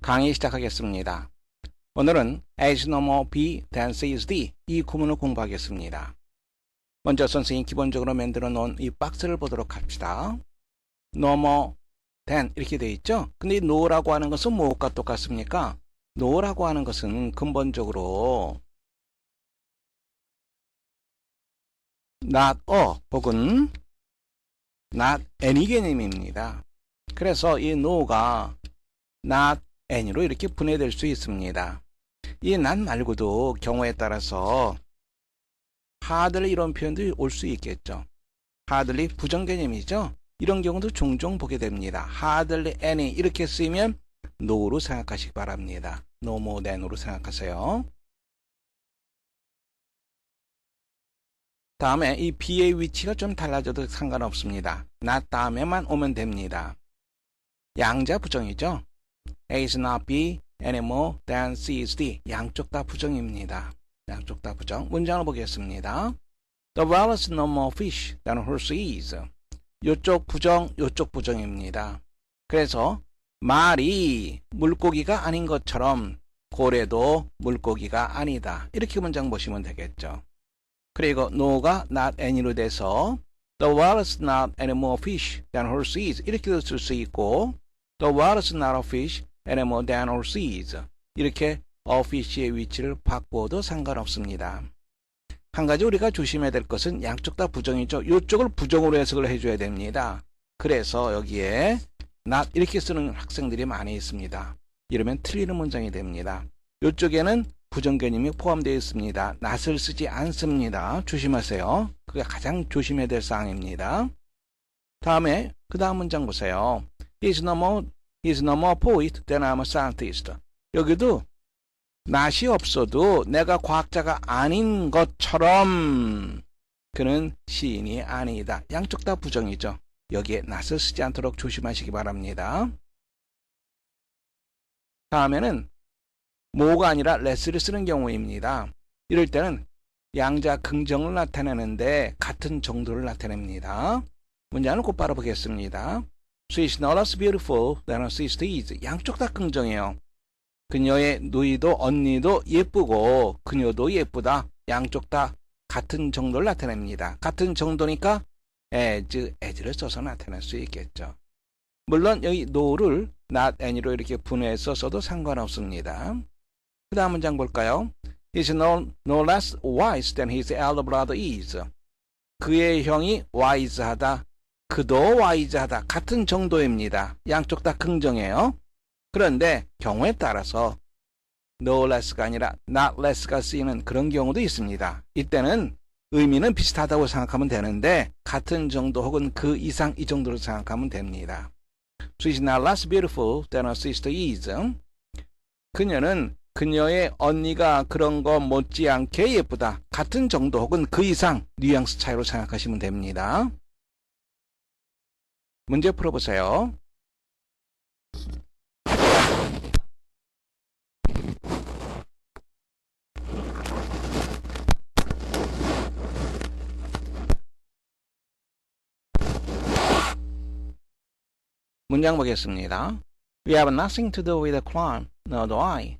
강의 시작하겠습니다. 오늘은 A's no more B than C is D 이 구문을 공부하겠습니다. 먼저 선생님이 기본적으로 만들어 놓은 이 박스를 보도록 합시다. No more than 이렇게 되어 있죠. 근데 이 no라고 하는 것은 무엇과 똑같습니까? no라고 하는 것은 근본적으로 not a 혹은 not any 개념입니다. 그래서 이 no가 not any로 이렇게 분해될 수 있습니다. 이 not 말고도 경우에 따라서 hardly 이런 표현도 올 수 있겠죠. hardly 부정개념이죠. 이런 경우도 종종 보게 됩니다. hardly any 이렇게 쓰이면 no로 생각하시기 바랍니다. no more than으로 생각하세요. 다음에 이 B의 위치가 좀 달라져도 상관없습니다. not 다음에만 오면 됩니다. 양자 부정이죠. A is not B any more than C is D. 양쪽 다 부정입니다. 양쪽 다 부정. 문장을 보겠습니다. The whale is no more fish than a horse is. 요쪽 부정, 요쪽 부정입니다. 그래서 말이 물고기가 아닌 것처럼 고래도 물고기가 아니다. 이렇게 문장 보시면 되겠죠. 그리고 no가 not any로 돼서 The whale is not any more fish than a horse is. 이렇게도 쓸 수 있고 The whale is not a fish any more than a horse is. 이렇게 a fish의 위치를 바꾸어도 상관없습니다. 한 가지 우리가 조심해야 될 것은 양쪽 다 부정이죠. 이쪽을 부정으로 해석을 해줘야 됩니다. 그래서 여기에 not 이렇게 쓰는 학생들이 많이 있습니다. 이러면 틀리는 문장이 됩니다. 이쪽에는 부정 개념이 포함되어 있습니다. not을 쓰지 않습니다. 조심하세요. 그게 가장 조심해야 될 사항입니다. 다음에 그 다음 문장 보세요. He's no more poet than I'm a scientist. 여기도 not이 없어도 내가 과학자가 아닌 것처럼 그는 시인이 아니다. 양쪽 다 부정이죠. 여기에 not을 쓰지 않도록 조심하시기 바랍니다. 다음에는 more가 아니라 less를 쓰는 경우입니다. 이럴 때는 양자 긍정을 나타내는데 같은 정도를 나타냅니다. 문장을 곧바로 보겠습니다. She is not as beautiful than her sister is. 양쪽 다 긍정이에요. 그녀의 누이도 언니도 예쁘고 그녀도 예쁘다. 양쪽 다 같은 정도를 나타냅니다. 같은 정도니까 as를 써서 나타낼 수 있겠죠. 물론 여기 no를 not any로 이렇게 분해해서 써도 상관없습니다. 그 다음 문장 볼까요? He's no less wise than his elder brother is. 그의 형이 wise하다. 그도 wise하다. 같은 정도입니다. 양쪽 다 긍정이에요. 그런데 경우에 따라서 no less가 아니라 not less가 쓰이는 그런 경우도 있습니다. 이때는 의미는 비슷하다고 생각하면 되는데 같은 정도 혹은 그 이상 이 정도로 생각하면 됩니다. She's not less beautiful than her sister is. 그녀는 그녀의 언니가 그런 거 못지않게 예쁘다. 같은 정도 혹은 그 이상 뉘앙스 차이로 생각하시면 됩니다. 문제 풀어보세요. 문장 보겠습니다. We have nothing to do with the crime. Nor do I.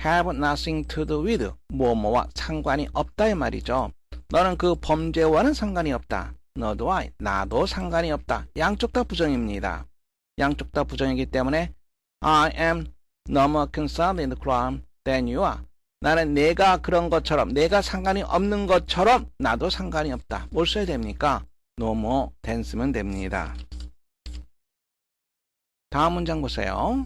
have nothing to do with 뭐뭐와 상관이 없다 이 말이죠. 너는 그 범죄와는 상관이 없다. Nor do I. 나도 상관이 없다. 양쪽 다 부정입니다. 양쪽 다 부정이기 때문에 I am no more concerned in the crime than you are. 나는 내가 그런 것처럼 내가 상관이 없는 것처럼 나도 상관이 없다. 뭘 써야 됩니까? no more than 쓰면 됩니다. 다음 문장 보세요.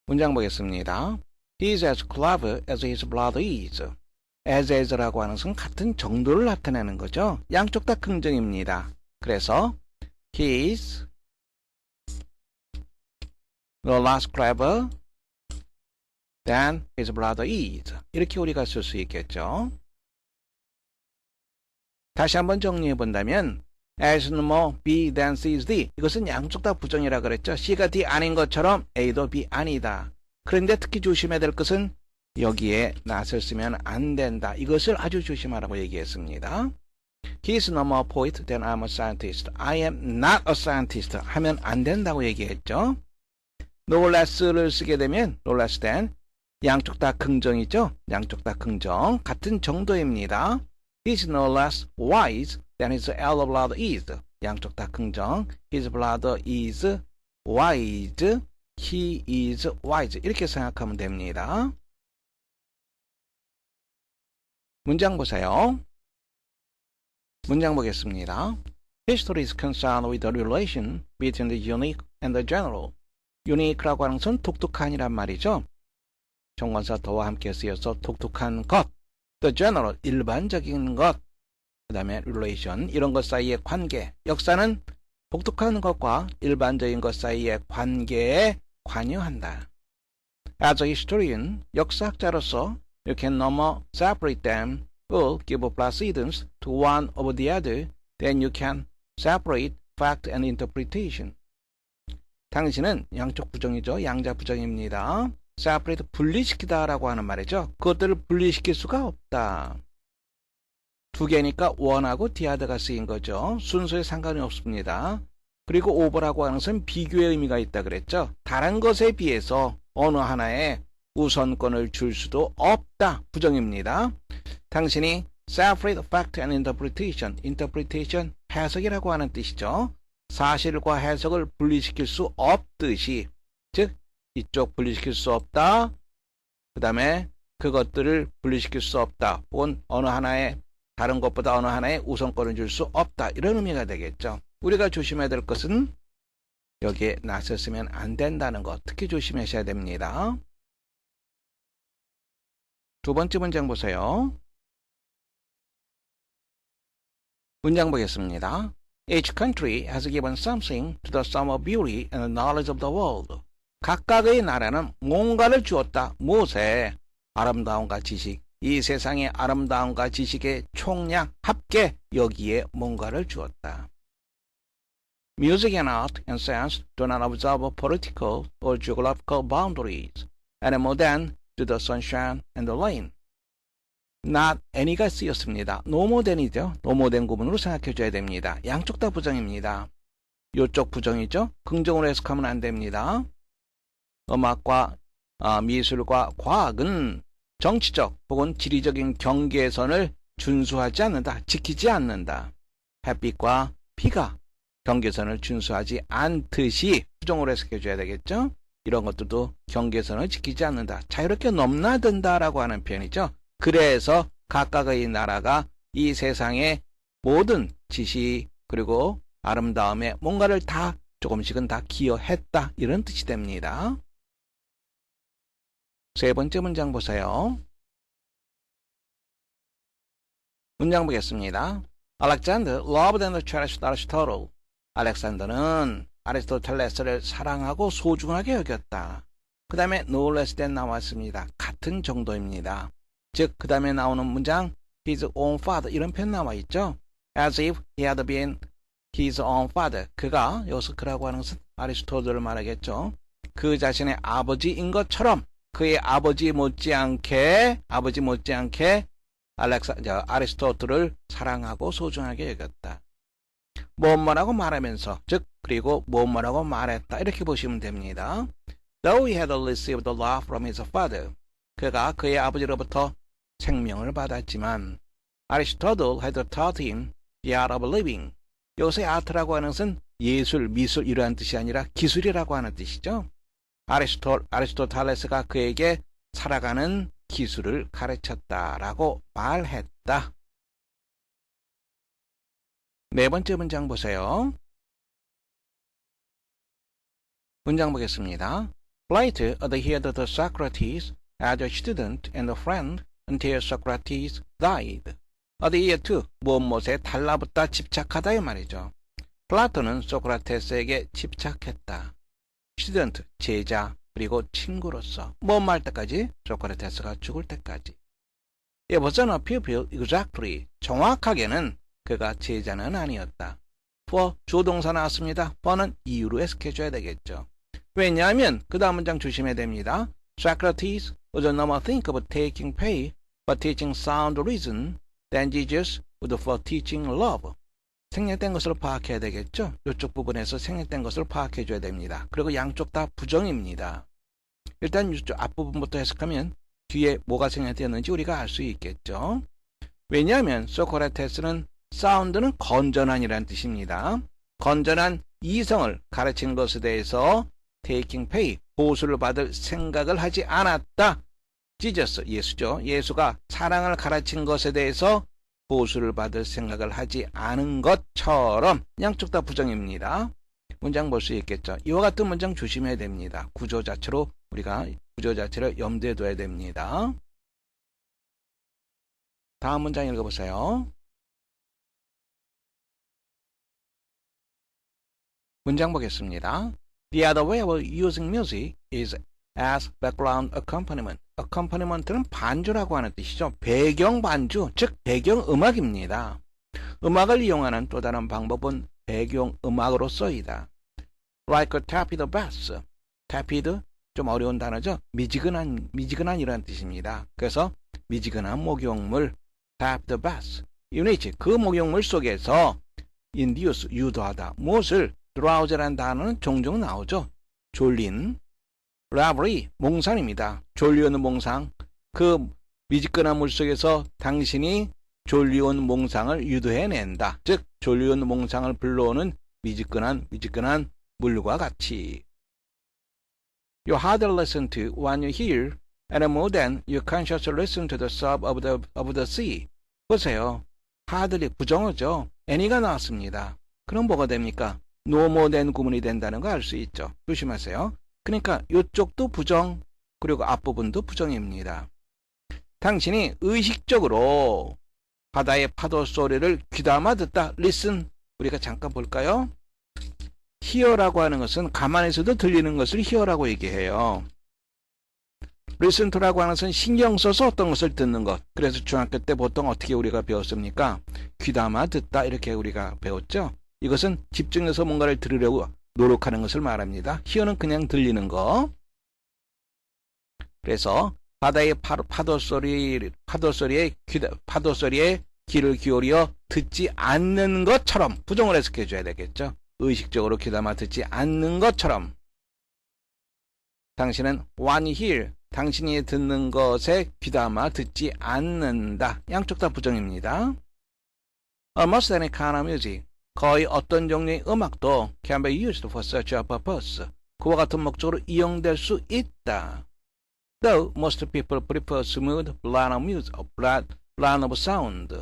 문장 보겠습니다. He is as clever as his brother is. as라고 하는 것은 같은 정도를 나타내는 거죠. 양쪽 다 긍정입니다. 그래서 He is no less clever than his brother is. 이렇게 우리가 쓸 수 있겠죠. 다시 한번 정리해 본다면 A's no more B than C is D. 이것은 양쪽 다 부정이라 그랬죠. C가 D 아닌 것처럼 A도 B 아니다. 그런데 특히 조심해야 될 것은 여기에 not을 쓰면 안 된다. 이것을 아주 조심하라고 얘기했습니다. He is no more poet than I'm a scientist. I am not a scientist 하면 안 된다고 얘기했죠. no less를 쓰게 되면 no less than 양쪽 다 긍정이죠. 양쪽 다 긍정 같은 정도입니다. He's no less wise than his elder brother is. 양쪽 다 긍정. His brother is wise. He is wise. 이렇게 생각하면 됩니다. 문장 보세요. 문장 보겠습니다. History is concerned with the relation between the unique and the general. unique라고 하는 것은 독특한이란 말이죠. 정관사 더와 함께 쓰여서 독특한 것, the general, 일반적인 것, 그 다음에 relation, 이런 것 사이의 관계. 역사는 독특한 것과 일반적인 것 사이의 관계에 관여한다. As a historian, 역사학자로서 you can no more separate them or give precedence to one over the other than you can separate fact and interpretation. 당신은 양쪽 부정이죠. 양자 부정입니다. separate, 분리시키다라고 하는 말이죠. 그것들을 분리시킬 수가 없다. 두 개니까 one하고 the other가 쓰인 거죠. 순서에 상관이 없습니다. 그리고 over라고 하는 것은 비교의 의미가 있다 그랬죠. 다른 것에 비해서 어느 하나에 우선권을 줄 수도 없다. 부정입니다. 당신이 separate fact and interpretation, interpretation, 해석이라고 하는 뜻이죠. 사실과 해석을 분리시킬 수 없듯이, 즉 이쪽 분리시킬 수 없다. 그 다음에 그것들을 분리시킬 수 없다. 혹은 어느 하나에 다른 것보다 어느 하나에 우선권을 줄 수 없다. 이런 의미가 되겠죠. 우리가 조심해야 될 것은 여기에 낫을 쓰면 안 된다는 것. 특히 조심하셔야 됩니다. 두 번째 문장 보세요. 문장 보겠습니다. Each country has given something to the sum of beauty and the knowledge of the world. 각각의 나라는 뭔가를 주었다. 무엇에? 아름다움과 지식. 이 세상의 아름다움과 지식의 총량, 합계, 여기에 뭔가를 주었다. Music and art and science do not observe political or geographical boundaries, any more than do the sunshine and the rain. not any가 쓰였습니다. no more than이죠. no more than 구문으로 생각해 줘야 됩니다. 양쪽 다 부정입니다. 이쪽 부정이죠. 긍정으로 해석하면 안 됩니다. 음악과 미술과 과학은 정치적 혹은 지리적인 경계선을 준수하지 않는다. 지키지 않는다. 햇빛과 비가 경계선을 준수하지 않듯이 부정으로 해석해 줘야 되겠죠. 이런 것들도 경계선을 지키지 않는다. 자유롭게 넘나든다라고 하는 표현이죠. 그래서 각각의 나라가 이 세상의 모든 지식 그리고 아름다움에 뭔가를 다 조금씩은 다 기여했다. 이런 뜻이 됩니다. 세 번째 문장 보세요. 문장 보겠습니다. Alexander loved and cherished Aristotle. 알렉산더는 아리스토텔레스를 사랑하고 소중하게 여겼다. 그 다음에 no less than 나왔습니다. 같은 정도입니다. 즉, 그 다음에 나오는 문장 his own father 이런 표현 나와 있죠. As if he had been his own father. 그가 여기서 그라고 하는 것은 아리스토텔을 말하겠죠. 그 자신의 아버지인 것처럼 그의 아버지 못지않게 아리스토텔을 사랑하고 소중하게 여겼다. 뭐뭐라고 말하면서 즉 그리고 뭐뭐라고 말했다 이렇게 보시면 됩니다. Though he had received life from his father. 그가 그의 아버지로부터 생명을 받았지만 Aristotle had taught him the art of living. 여기서 아트라고 하는 것은 예술, 미술 이러한 뜻이 아니라 기술이라고 하는 뜻이죠. 아리스토텔레스가 그에게 살아가는 기술을 가르쳤다라고 말했다. 네 번째 문장 보세요. 문장 보겠습니다. Plato adhered to Socrates as a student and a friend until Socrates died. adhere to 무엇에 달라붙다 집착하다 이 말이죠. 플라톤은 소크라테스에게 집착했다. student 제자 그리고 친구로서 뭐 말 때까지? 소크라테스가 죽을 때까지. It was not a pupil exactly. 정확하게는 그가 제자는 아니었다. for 조동사 나왔습니다. for는 이유로 해석해줘야 되겠죠. 왜냐하면 그 다음 문장 조심해야 됩니다. Socrates would not think of taking pay but teaching sound reason than Jesus would for teaching love. 생략된 것으로 파악해야 되겠죠? 이쪽 부분에서 생략된 것을 파악해 줘야 됩니다. 그리고 양쪽 다 부정입니다. 일단 이쪽 앞부분부터 해석하면 뒤에 뭐가 생략되었는지 우리가 알 수 있겠죠? 왜냐하면 소크라테스는 사운드는 건전한이라는 뜻입니다. 건전한 이성을 가르치는 것에 대해서 taking pay, 보수를 받을 생각을 하지 않았다. 지저스, 예수죠. 예수가 사랑을 가르친 것에 대해서 보수를 받을 생각을 하지 않은 것처럼 양쪽 다 부정입니다. 문장 볼 수 있겠죠. 이와 같은 문장 조심해야 됩니다. 구조 자체로 우리가 구조 자체를 염두에 둬야 됩니다. 다음 문장 읽어보세요. 문장 보겠습니다. The other way of using music is as background accompaniment. accompaniment,는 반주라고 하는 뜻이죠. 배경 반주, 즉 배경 음악입니다. 음악을 이용하는 또 다른 방법은 배경 음악으로 쓰이다. Like a tapped bass. tapped 좀 어려운 단어죠. 미지근한이라는 뜻입니다. 그래서 미지근한 목욕물, tapped bass. 이유는 그 목욕물 속에서 induce, 유도하다. 무엇을? drowsy라는 단어는 종종 나오죠. 졸린. reverie, 몽상입니다. 졸려오는 몽상. 그 미지근한 물 속에서 당신이 졸려온 몽상을 유도해낸다. 즉 졸려온 몽상을 불러오는 미지근한 물과 같이. You hardly listen to when you hear, and more than you consciously listen to the sob of the sea. 보세요. hardly 부정어죠. any가 나왔습니다. 그럼 뭐가 됩니까? no more than 구문이 된다는 거 알 수 있죠. 조심하세요. 그러니까 이쪽도 부정, 그리고 앞부분도 부정입니다. 당신이 의식적으로 바다의 파도 소리를 귀담아 듣다. listen. 우리가 잠깐 볼까요? hear라고 하는 것은 가만히서도 들리는 것을 hear라고 얘기해요. listen to라고 하는 것은 신경 써서 어떤 것을 듣는 것. 그래서 중학교 때 보통 어떻게 우리가 배웠습니까? 귀담아 듣다 이렇게 우리가 배웠죠. 이것은 집중해서 뭔가를 들으려고 노력하는 것을 말합니다. hear는 그냥 들리는 거. 그래서 바다의 파도 소리에 귀를 기울여 듣지 않는 것처럼 부정을 해석해 줘야 되겠죠. 의식적으로 귀담아 듣지 않는 것처럼. 당신은 when you hear, 당신이 듣는 것에 귀담아 듣지 않는다. 양쪽 다 부정입니다. Almost any kind of music, 거의 어떤 종류의 음악도 can be used for such a purpose. 그와 같은 목적으로 이용될 수 있다. Though most people prefer smooth, bland of sound.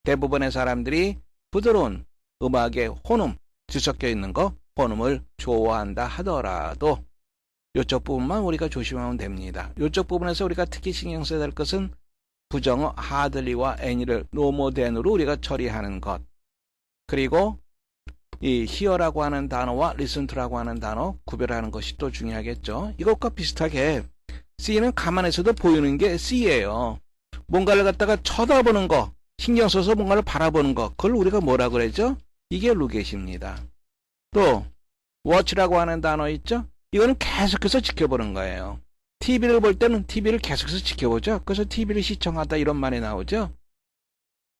대부분의 사람들이 부드러운 음악의 혼음, 뒤섞여 있는 거, 혼음을 좋아한다 하더라도 이쪽 부분만 우리가 조심하면 됩니다. 이쪽 부분에서 우리가 특히 신경 써야 될 것은 부정어 hardly와 any를 no more than으로 우리가 처리하는 것. 그리고 이 hear라고 하는 단어와 listen to라고 하는 단어 구별하는 것이 또 중요하겠죠. 이것과 비슷하게 C는 가만히서도 보이는 게 C예요. 뭔가를 갖다가 쳐다보는 거, 신경 써서 뭔가를 바라보는 거, 그걸 우리가 뭐라 그러죠? 이게 lookat입니다. 또 watch라고 하는 단어 있죠? 이거는 계속해서 지켜보는 거예요. TV를 볼 때는 TV를 계속해서 지켜보죠. 그래서 TV를 시청하다 이런 말이 나오죠.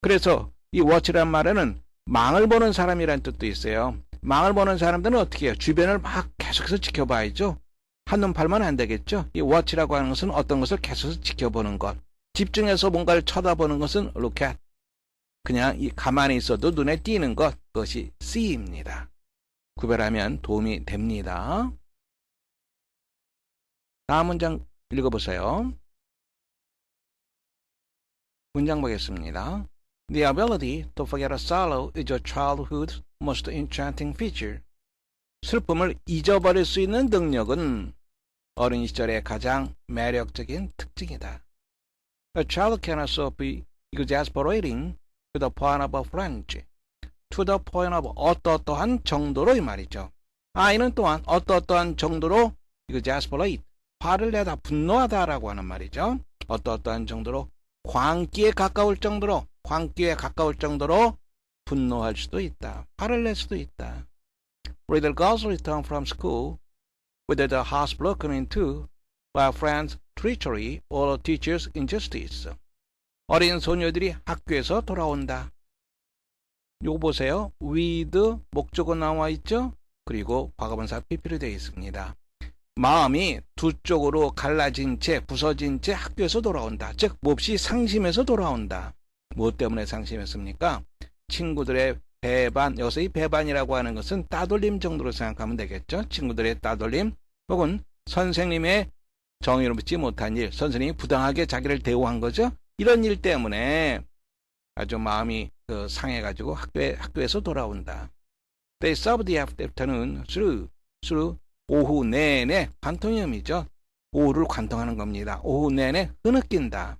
그래서 이 watch라는 말에는 망을 보는 사람이라는 뜻도 있어요. 망을 보는 사람들은 어떻게 해요? 주변을 막 계속해서 지켜봐야죠. 한눈 팔면 안 되겠죠. 이 watch라고 하는 것은 어떤 것을 계속해서 지켜보는 것. 집중해서 뭔가를 쳐다보는 것은 look at. 그냥 가만히 있어도 눈에 띄는 것. 그것이 see입니다. 구별하면 도움이 됩니다. 다음 문장 읽어보세요. 문장 보겠습니다. The ability to forget a sorrow is a childhood's most enchanting feature. 슬픔을 잊어버릴 수 있는 능력은 어린 시절의 가장 매력적인 특징이다. A child can also be exasperating to the point of frenzy. To the point of 어떠한 정도로 이 말이죠. 아이는 또한 어떠한 정도로 exasperate, 화를 내다, 분노하다라고 하는 말이죠. 어떠한 정도로 광기에 가까울 정도로 분노할 수도 있다. 화를 낼 수도 있다. Little girls return from school with their hearts broken in two by friends' treachery or teachers' injustice. 어린 소녀들이 학교에서 돌아온다. 요거 보세요. with 목적어 나와 있죠? 그리고 과거분사 pp로 되어 있습니다. 마음이 두 쪽으로 갈라진 채 부서진 채 학교에서 돌아온다. 즉 몹시 상심해서 돌아온다. 무엇 때문에 상심했습니까? 친구들의 배반, 여기서 이 배반이라고 하는 것은 따돌림 정도로 생각하면 되겠죠. 친구들의 따돌림 혹은 선생님의 정의를 묻지 못한 일, 선생님이 부당하게 자기를 대우한 거죠. 이런 일 때문에 아주 마음이 상해가지고 학교에서 돌아온다. They serve the afternoon through 오후 내내 관통염이죠. 오후를 관통하는 겁니다. 오후 내내 흐느낀다.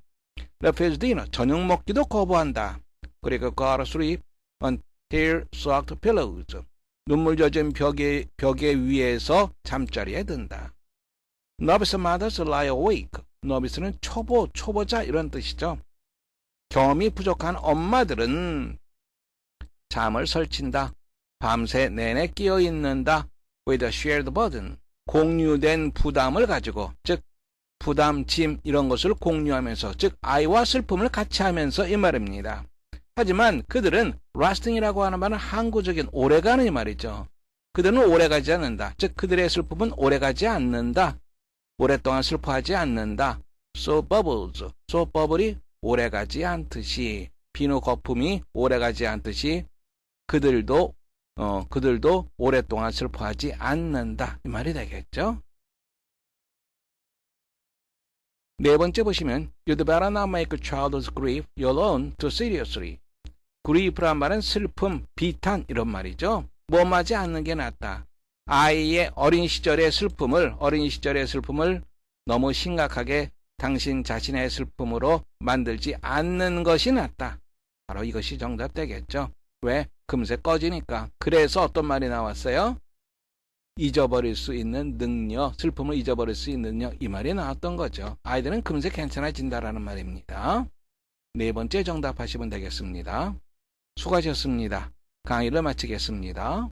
Refuse dinner 저녁 먹기도 거부한다. 그리고 go to sleep on tear-soaked pillows 눈물 젖은 벽에 위에서 잠자리에 든다. Novice mothers lie awake. novice는 초보자 이런 뜻이죠. 경험이 부족한 엄마들은 잠을 설친다. 밤새 내내 끼어 있는다. with a shared burden. 공유된 부담을 가지고, 즉 부담, 짐 이런 것을 공유하면서, 즉 아이와 슬픔을 같이 하면서 이 말입니다. 하지만 그들은 lasting이라고 하는 말은 항구적인 오래가는 이 말이죠. 그들은 오래가지 않는다. 즉 그들의 슬픔은 오래가지 않는다. 오랫동안 슬퍼하지 않는다. So bubbles. So bubble이 오래가지 않듯이, 비누 거품이 오래가지 않듯이 그들도 오랫동안 슬퍼하지 않는다. 이 말이 되겠죠. 네 번째 보시면 You'd better not make a child's grief your own too seriously. grief란 말은 슬픔, 비탄 이런 말이죠. 모험하지 않는 게 낫다. 아이의 어린 시절의 슬픔을 너무 심각하게 당신 자신의 슬픔으로 만들지 않는 것이 낫다. 바로 이것이 정답 되겠죠. 왜? 금세 꺼지니까. 그래서 어떤 말이 나왔어요? 잊어버릴 수 있는 능력, 슬픔을 잊어버릴 수 있는 능력, 이 말이 나왔던 거죠. 아이들은 금세 괜찮아진다라는 말입니다. 네 번째 정답하시면 되겠습니다. 수고하셨습니다. 강의를 마치겠습니다.